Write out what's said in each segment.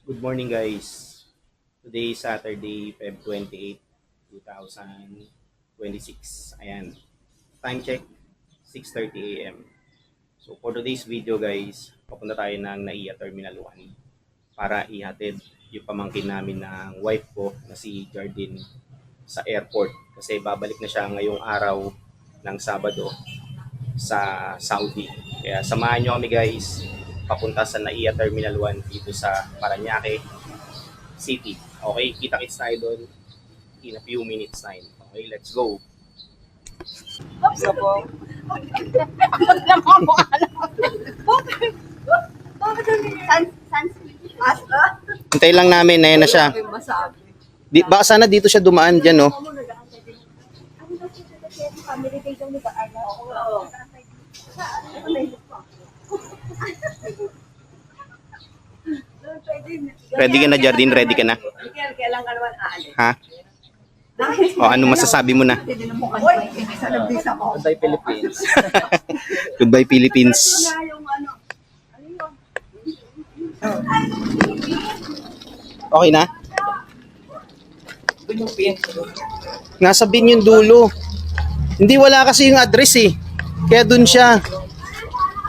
Good morning guys. Today is Saturday, Feb 28, 2026. Ayan. Time check, 6:30 a.m. So for today's video guys, papunta tayo ng NAIA Terminal 1 para ihatid yung pamangkin namin ng wife ko na si Jardine sa airport kasi babalik na siya ngayong araw ng Sabado sa Saudi. Kaya samahan nyo kami guys papunta sa NAIA Terminal 1 dito sa Parañaque City. Okay, kita-kits tayo doon in a few minutes time. Okay, let's go. Isa po. Bakit naman mo alam? Hintay lang namin, ayan na siya. Baka sana dito siya dumaan dyan, no? Ready ka na, Jardine? Ready ka na? Kailan ka naman aalis? Ha? O, ano masasabi mo na? Goodbye, Philippines. Goodbye, Philippines. Okay na? Nasa bin yung dulo. Hindi, wala kasi yung address eh. Kaya dun siya.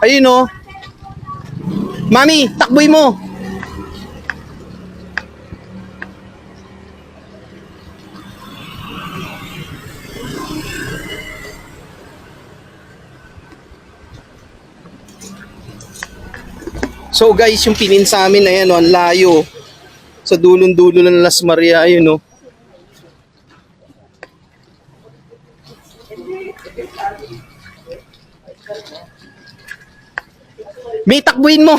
Ayun oh. Mami, takboy mo. So guys, yung pinin sa amin, ayan oh, ang layo. Sa dulong-dulo ng Las Maria, ayun oh. May takbuhin mo.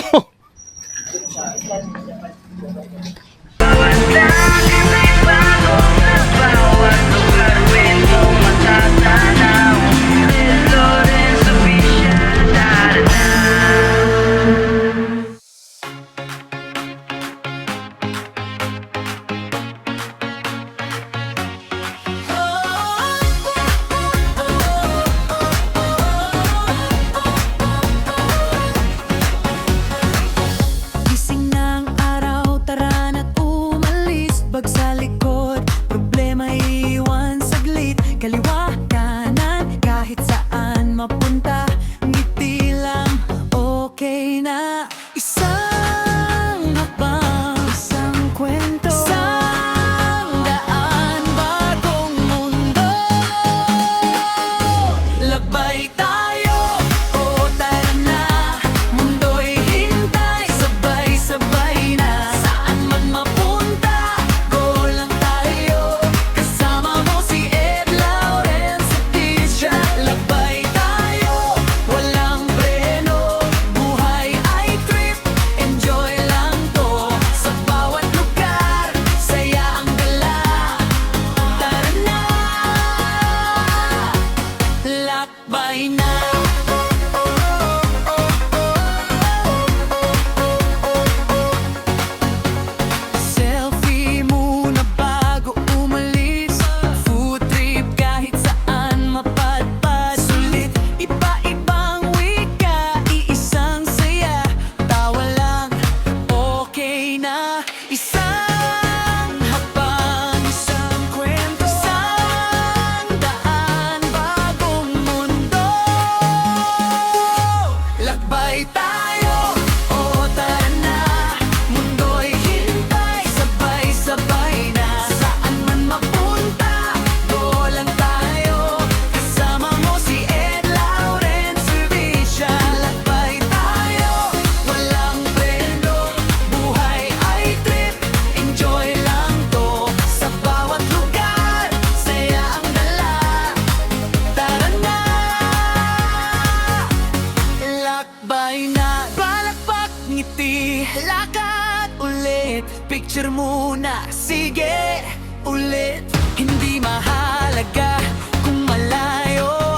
Picture muna, sige, ulit. Hindi mahalaga kung malayo.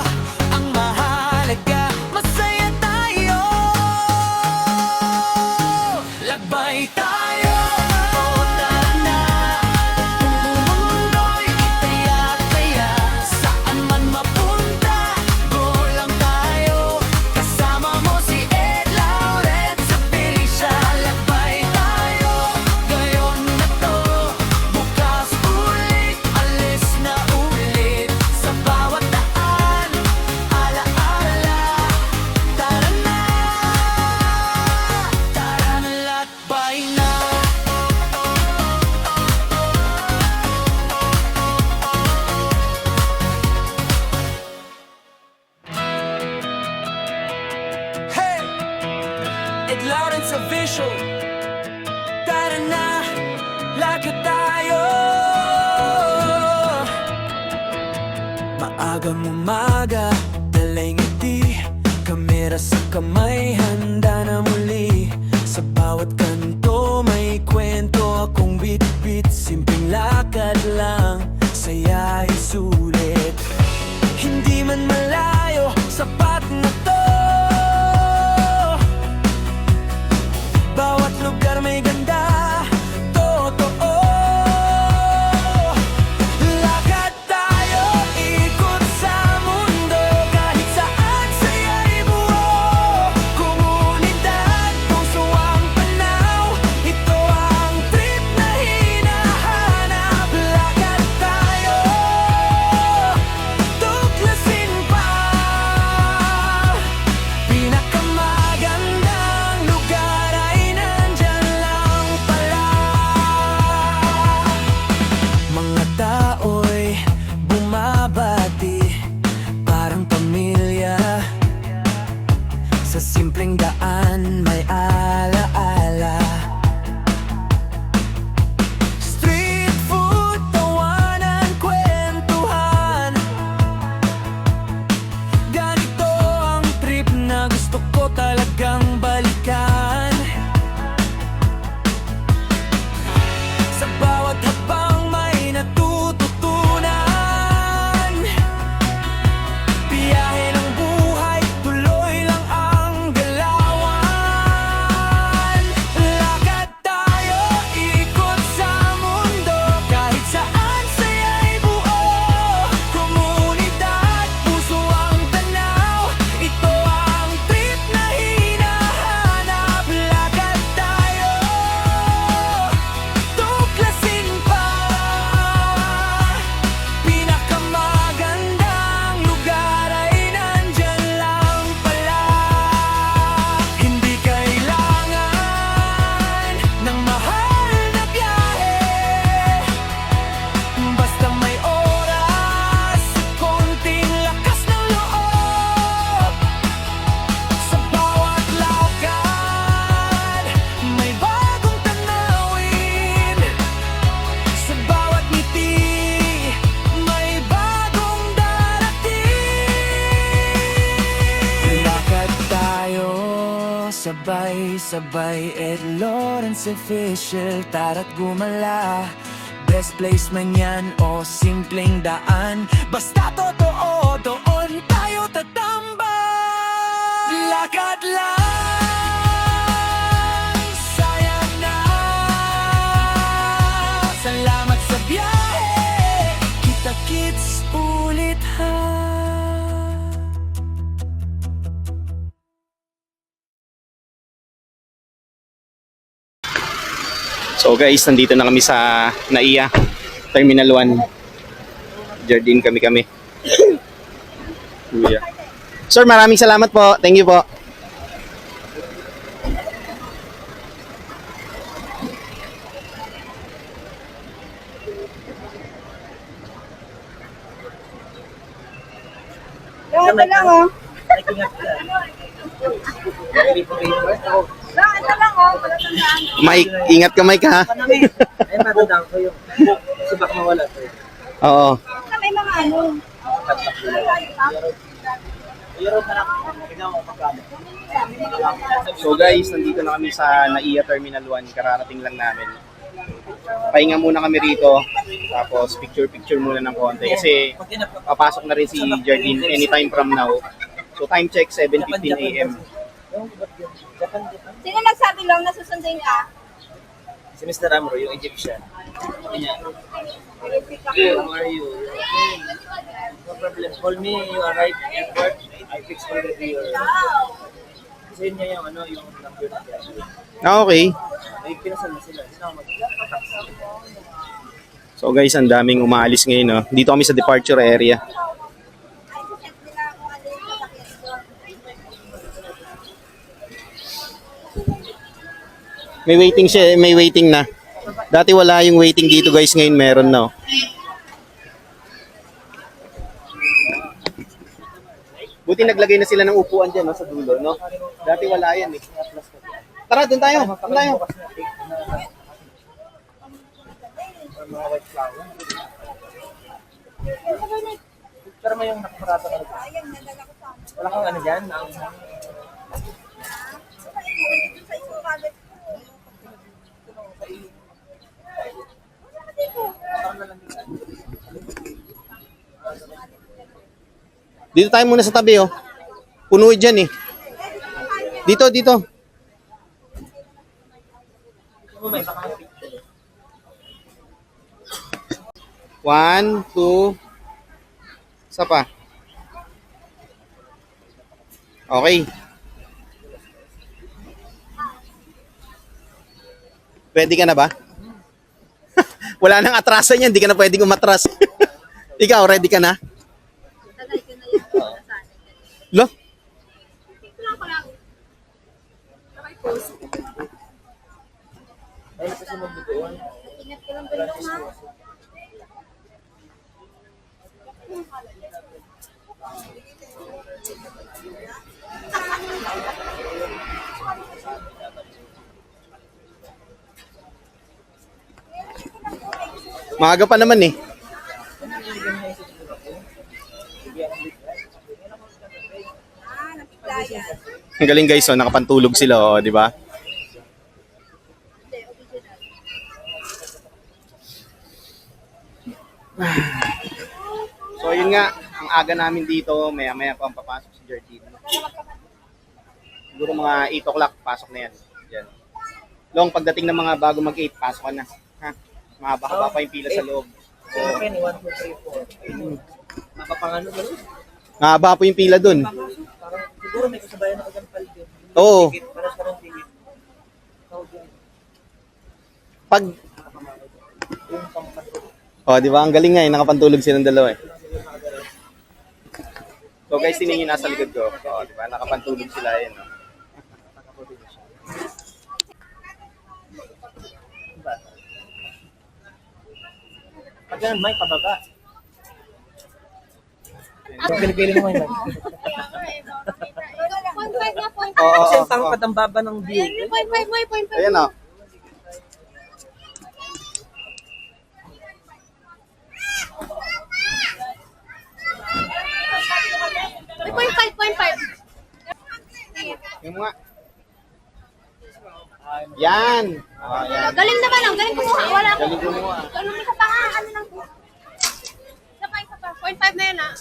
Ang mahalaga, masaya tayo. Lagbay tayo. O tara na. Mundo'y itaya-taya. Saan man mapunta, go lang tayo. Kasama mo si Ed Lauren sa Felicia. Lagbay tayo. Lawrence Official. Tara na, lakad tayo. Maagang umaga, dalay ngiti, kamera sa kamay, handa na muli. Sa bawat kanto may kwento akong bit-bit. Simpleng lakad lang, saya isulit. Hindi man malayo, sapat na to. Bawat lugar may ganda, totoo. Lakad tayo, ikot sa mundo. Kahit saan saya'y buo. Komunidad, puso ang panaw. Ito ang trip na hinahanap. Lakad tayo, tuklasin pa. Pinakamagandang lugar ay nandyan lang pala. Mga tao'y bumabati, parang pamilya. Sa simpleng daan may alaala. Street food, tawanan, kwentuhan. Ganito ang trip na gusto ko talagang balikan. Sa bawat habang may natututunan. Biyahe ng buhay, tuloy lang ang galawan. Lakad tayo, ikot sa mundo. Kahit saan saya'y buo. Komunidad, puso ang tanaw. Ito ang trip na hinahanap. Lakad tayo, tuklasin pa. Pinakamagandang lugar ay nandyan lang pala. Hindi kailangan ng mahal na biyahe. Basta may oras, konting lakas ng loob. Sa bawat lakad, may bagong tanawin. Sa bawat ngiti, may bagong darating. Lakad tayo, sabay-sabay, Ed Lawrence Official. Tara't gumala, best place man yan o simpleng daan. Basta totoo, doon tayo tatambay. Lakad lang, sayang na. Salamat sa biyahe, kita-kits ulit ha. So guys, nandito na kami sa NAIA Terminal 1. Jardine kami. Kuya. Sir, maraming salamat po. Thank you po. Ito lang, oh. Ito lang, oh. Palatandaan. Mike, ingat ka Mike ha. Ay, matandaan ko yung subak mawala to. Oo. May mga ano. Mayroon ka na kailangan mo pagkano. So guys, nandito na kami sa NAIA Terminal 1. Kararating lang namin. Pahinga muna kami rito. Tapos picture muna ng konti. Kasi papasok na rin si Jardine anytime from now. So time check 7:15 AM. Sino nagsabi lang na susundin ka? Si Mr. Amro, yung Egyptian. Kanya, how are you? Okay. No problem. Call me, you arrive at airport. I fix already your... Kasi yun niya yung ano, yung number na kaya. Ah, okay. May pinasal na sila. Sino mag So guys, ang daming umaalis ngayon. No? Dito kami sa departure area. May waiting siya, may waiting na. Dati wala yung waiting dito guys, ngayon meron na. Oh. Buti naglagay na sila ng upuan dyan no, sa dulo, no? Dati wala yan eh. Tara, doon tayo. Doon tayo. Bukas na cake na mga white flower. Pero mo yung nakaparata ka. Wala kang ano dyan? Dito tayo muna sa tabi, oh. Puno dyan, eh. Dito, dito. May baka cake. 1, 2. Isa pa. Okay. Pwede ka na ba? Wala nang atrasan yan. Hindi ka na pwedeng umatras. Ikaw, ready ka na? Lo? Ay, kasi magbutuan. Ingat ko lang gulong ha. Maaga pa naman eh. Napiklayan. Ang galing guys, oh, nakapantulog sila, oh, di ba? So yun nga, ang aga namin dito, maya-maya pa ang papasok si Jardine. Siguro mga 8 o'clock, pasok na yan. Yan. Long, pagdating ng mga bago mag-8, pasok ka na. Ha? Mahaba-haba pa yung pila sa loob. So, okay, 1, 2, 3, 4. Mapapangano ba nun? Mahaba po yung pila dun. Parang siguro may kasabayan ako dyan paldo. Oo. Paras ka ng tigit. Pag, Yung pangkat. oh, di ba? Ang galing nga, eh, nakapantulog silang dalawa eh. So guys, tingnan nyo nasa likod ko. Oh, di ba? Nakapantulog sila yun. Oh. Pag ganun, Mike, pababa. Pili-pili mo ngayon. 0.5 na, 0.5. Oo, Kasi oo, yung tangkad ang baba ng view. 0.5 mo, 0.5. Ayan oh. May 0.5. Yung mga... Yan! Oh, yan. Galing naman lang, galing kumuha. Wala ako. Galing gumawa. Galing isa pa nga, ano lang. Isa pa. 0.5 na yun ah.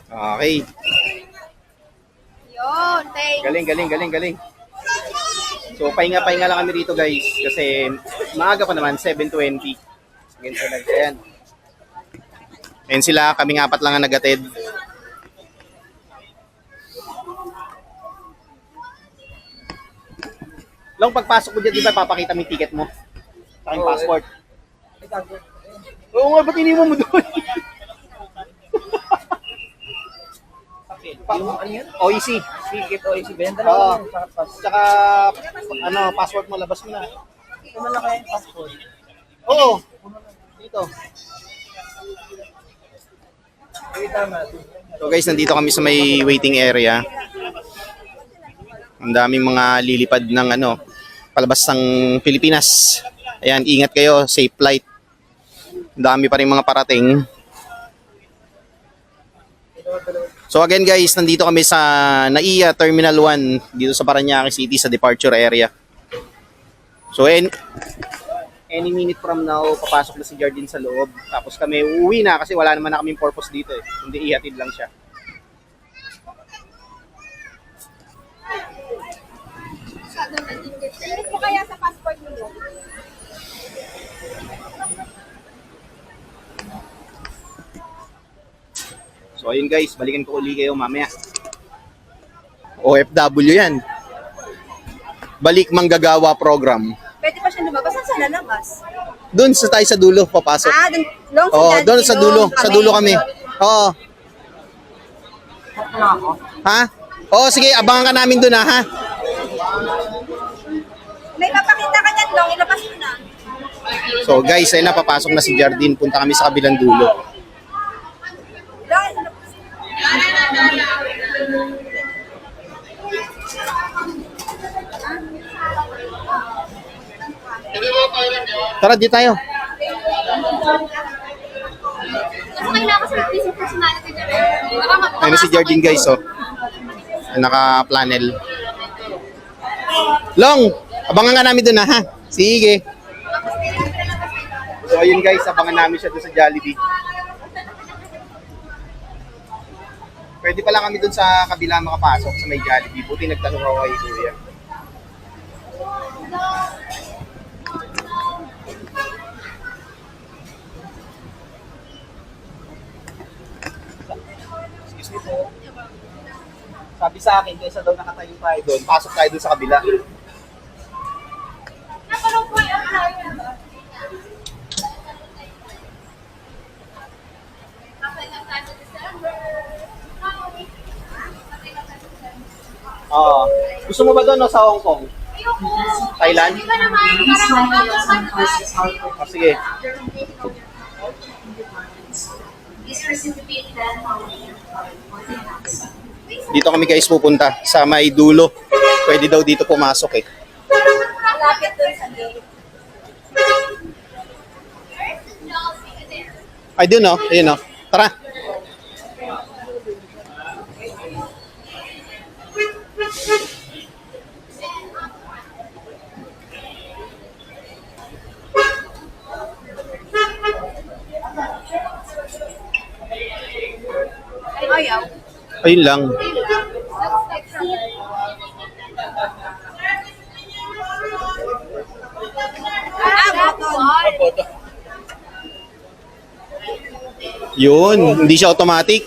Okay. Yun, thanks. Galing. So, pahinga lang kami dito guys. Kasi maaga pa naman, 7:20. Ganito lang. Ayan. Ayan sila, kaming apat lang ang nagatid. Long, pagpasok mo dyan, di ba papakita mo yung ticket mo? Sa aking passport. Oo nga, ba't iniwan mo doon? Yung ano yun? OEC. Ticket o isi ba yan? Oo. Dalawa lang. Saka pass. Tsaka, ano, passport mo, labas mo na. Ito na lang kaya yung passport. Oo. Dito. Ay, tama. So guys, nandito kami sa may waiting area. Ang daming mga lilipad ng ano, palabas ng Pilipinas. Ayan, ingat kayo, safe flight. Ang dami pa rin mga parating. So again guys, nandito kami sa NAIA Terminal 1 dito sa Parañaque City sa departure area. So any minute from now, papasok na si Jardine sa loob. Tapos kami uuwi na kasi wala naman na kaming purpose dito eh. Hindi ihatid lang siya. Limit mo kaya sa passport mo doon? So ayun guys, balikan ko uli kayo mamaya. OFW yan. Balik Manggagawa program. Pwede pa siya lumabas. Saan sa lalabas? Doon sa tayo sa dulo, papasok. Ah, doon Oo, doon sa dulo. Sa dulo kami. Oo. Ha? Oo, sige, abangan ka namin doon ha. May papakita ka niyan, Long. Ilabas mo na. So guys, ayun na, papasok na si Jardine. Punta kami sa kabilang dulo. Long, ilabas mo na. Tara, di tayo. Kasi kailangan sa busy personality dyan. Ayun na si Jardine guys, oh. Naka-planel. Long, abangan nga namin dun ha. Sige. So ayun guys, abangan namin siya dun sa Jollibee. Pwede pala kami dun sa kabila makapasok sa may Jollibee. Buti nagtanong ako kay Kuya. Excuse me po. Sabi sa akin, kaysa daw nakatayo tayo doon, pasok tayo doon sa kabila. Napalong po yung apply. Oo. Gusto mo ba doon o sa Hong Kong? Ayoko. Thailand? Di ba naman, parang O sige. Dito kami guys pupunta sa may dulo. Pwede daw dito pumasok eh. malapit doon sa gate. Ay, doon oh. Ayun oh. Tara. Ayaw. Ayun lang. Yun, hindi siya automatic.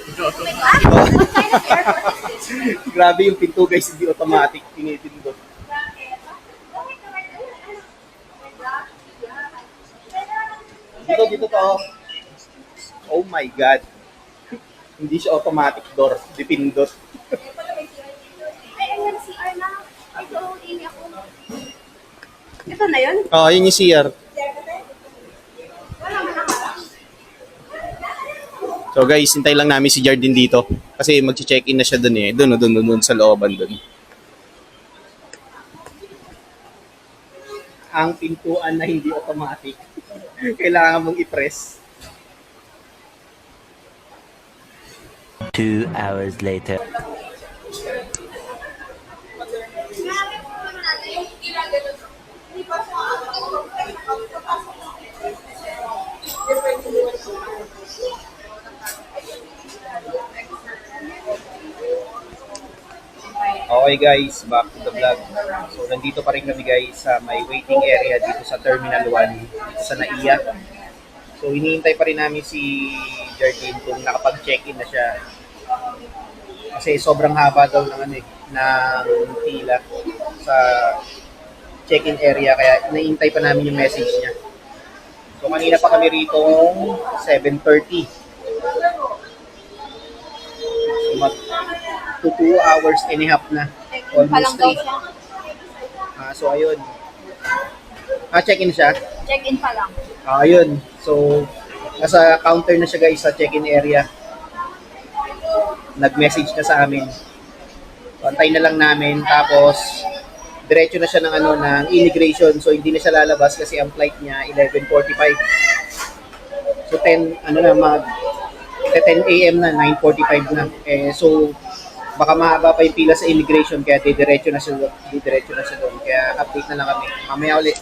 Grabe yung pinto guys, hindi automatic. Tinitindot. Dito to. Oh my God. Hindi siya automatic door. Dipindot. Ay, ayan, CR na. Ito, ini ako. Ito na yun? Oh, yun yung CR. So guys, hintay lang namin si Jardine dito. Kasi mag-check-in na siya dun eh. Dun sa looban dun. Ang pintuan na hindi automatic. Kailangan mong i-press. 2 hours later. Okay guys, back to the vlog. So nandito pa rin kami guys sa may waiting area dito sa Terminal 1 dito sa NAIA. So hinihintay pa rin namin si Jardine kung nakapag-check-in na siya. Kasi sobrang haba daw ng ng pila sa check-in area kaya hinihintay pa namin yung message niya. So kanina pa kami rito 7:30. So 2 hours and a half na. Palang Almost daw 3. siya. So ayun. Check-in siya. Check-in pa lang. Ayun. So nasa counter na siya guys sa check-in area. Nag-message na sa amin. So, antay na lang namin tapos diretso na siya ng ng immigration. So hindi na siya lalabas kasi ang flight niya 11:45. So 10 AM na, 9:45 na. So baka mahaba pa yung pila sa immigration kaya didiretso na siya doon. Kaya update na lang kami. Mamaya ulit.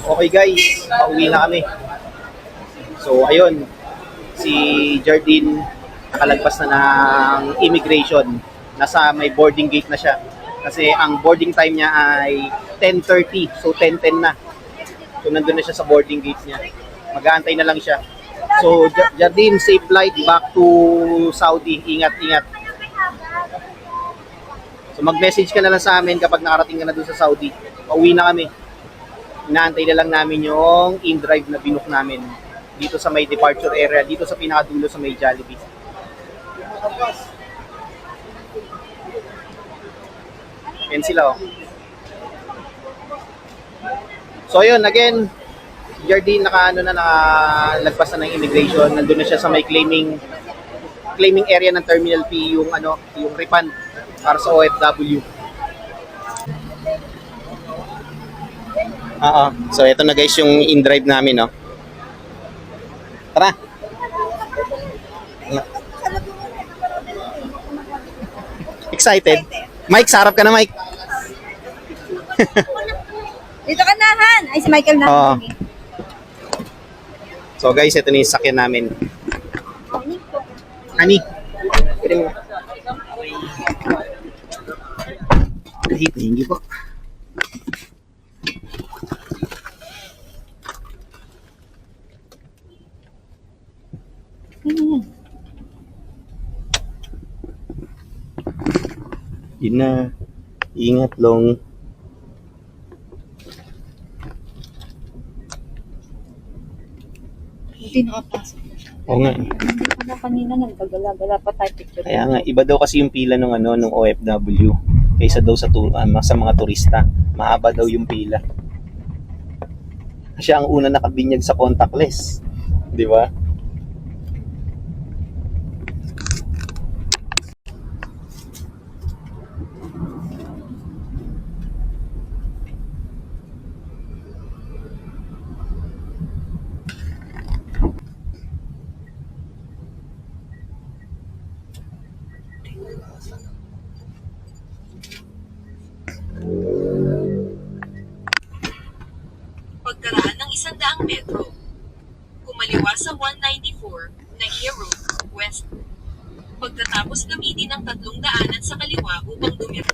Okay guys, pauwi na kami. So ayun, si Jardine nakalagpas na ng immigration. Nasa may boarding gate na siya. Kasi ang boarding time niya ay 10:30. So 10:10 na. So nandun na siya sa boarding gate niya. Mag-aantay na lang siya. So Jardine, safe flight back to Saudi. Ingat. So mag-message ka na lang sa amin kapag nakarating ka na dun sa Saudi. Pauwi na kami. Inaantay na lang namin yung in-drive na binook namin dito sa may departure area, dito sa pinakadulo sa may Jollibee. Yan sila oh. So yun, again, Jardine nakalagpas na ng immigration. Nandun na siya sa may claiming area ng Terminal P yung yung refund para sa OFW. Oo. So, ito na guys yung in-drive namin, no? Tara. Excited? Mike, sarap ka na, Mike. Dito ka na, Han. Ay, si Michael na. Oo. So guys, ito na yung sakyan namin. Ani? Pwede mo. Hindi po. Yun na. Ingat, Long. Hindi nakapasok na siya. Oo nga. Hindi ko na kanina nagkagala-gala pa tayo picture. Kaya nga, iba daw kasi yung pila ng nung OFW kaysa daw sa mga turista. Mahaba daw yung pila. Siya ang una nakabinyag sa contactless. Di ba? Pagkaraan ng 100 metro, kumaliwa sa 194 Nahia Road, West. Pagkatapos gamitin ang tatlong daanan sa kaliwa upang dumira.